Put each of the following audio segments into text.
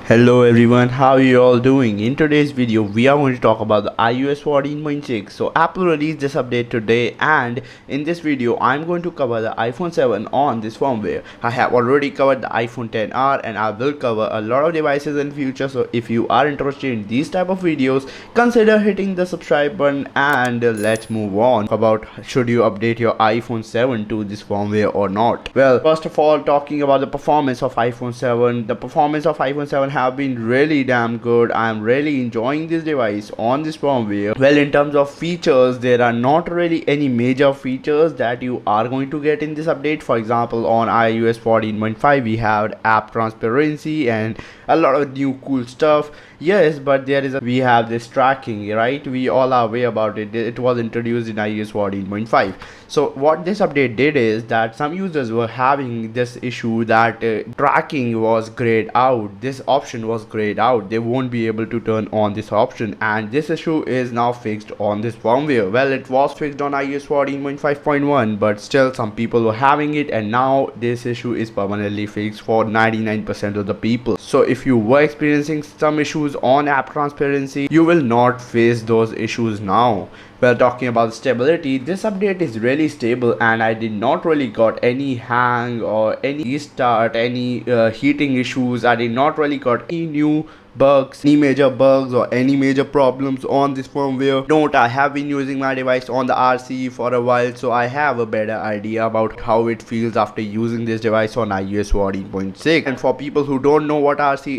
Hello everyone, how are you all doing? In today's video, we are going to talk about the iOS 14.6. So Apple released this update today, and in this video, I'm going to cover the iPhone 7 on this firmware. I have already covered the iPhone 10R, and I will cover a lot of devices in future. So if you are interested in these type of videos, consider hitting the subscribe button, and let's move on about should you update your iPhone 7 to this firmware or not. Well, first of all, talking about the performance of iPhone 7, the performance of iPhone 7 have been really damn good. I am really enjoying this device on this firmware. Well, in terms of features, there are not really any major features that you are going to get in this update. For example, on iOS 14.5 we have app transparency and a lot of new cool stuff. Yes, but we have this tracking, right? We all are aware about it. It was introduced in iOS 14.5. So what this update did is that some users were having this issue that tracking was grayed out. This option was grayed out. They won't be able to turn on this option, and this issue is now fixed on this firmware. Well, it was fixed on iOS 14.5.1, but still some people were having it, and now this issue is permanently fixed for 99% of the people. So if you were experiencing some issues on app transparency, you will not face those issues now. Well, talking about stability, this update is really stable, and I did not really got any hang or any restart, any heating issues. I did not really got any new bugs, any major bugs or any major problems on this firmware. Note, I have been using my device on the RC for a while, so I have a better idea about how it feels after using this device on iOS 14.6. And for people who don't know what RC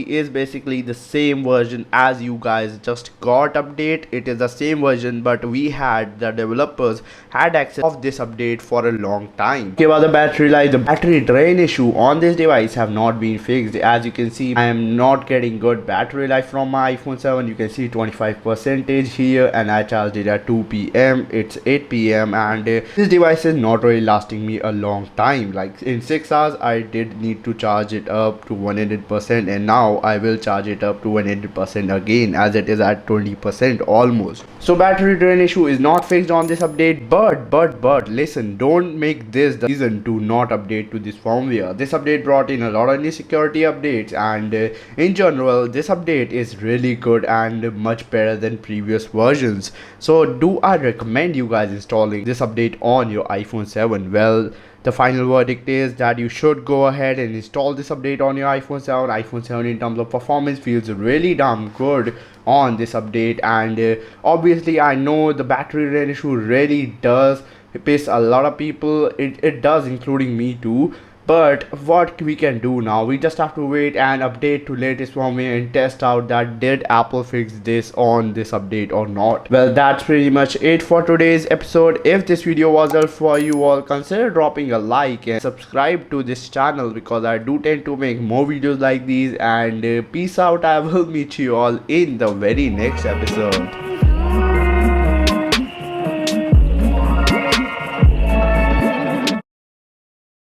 is basically the same version as you guys just got update. It is the same version, but the developers had access of this update for a long time. Okay, about the battery life, the battery drain issue on this device have not been fixed. As you can see, I am not getting good battery life from my iPhone 7. You can see 25% here, and I charged it at 2 p.m. It's 8 p.m. and this device is not really lasting me a long time. Like in 6 hours I did need to charge it up to 100%, and now I will charge it up to 100% again, as it is at 20% almost. So battery drain issue is not fixed on this update, but listen, don't make this the reason to not update to this firmware. This update brought in a lot of new security updates, and in general this update is really good and much better than previous versions. So do I recommend you guys installing this update on your iPhone 7? Well, the final verdict is that you should go ahead and install this update on your iPhone 7. iPhone 7 in terms of performance feels really damn good on this update, and obviously I know the battery drain issue really does piss a lot of people. It does, including me too. But what we can do now, we just have to wait and update to latest firmware and test out that did Apple fix this on this update or not. Well, that's pretty much it for today's episode. If this video was helpful for you all, consider dropping a like and subscribe to this channel, because I do tend to make more videos like these. And peace out. I will meet you all in the very next episode.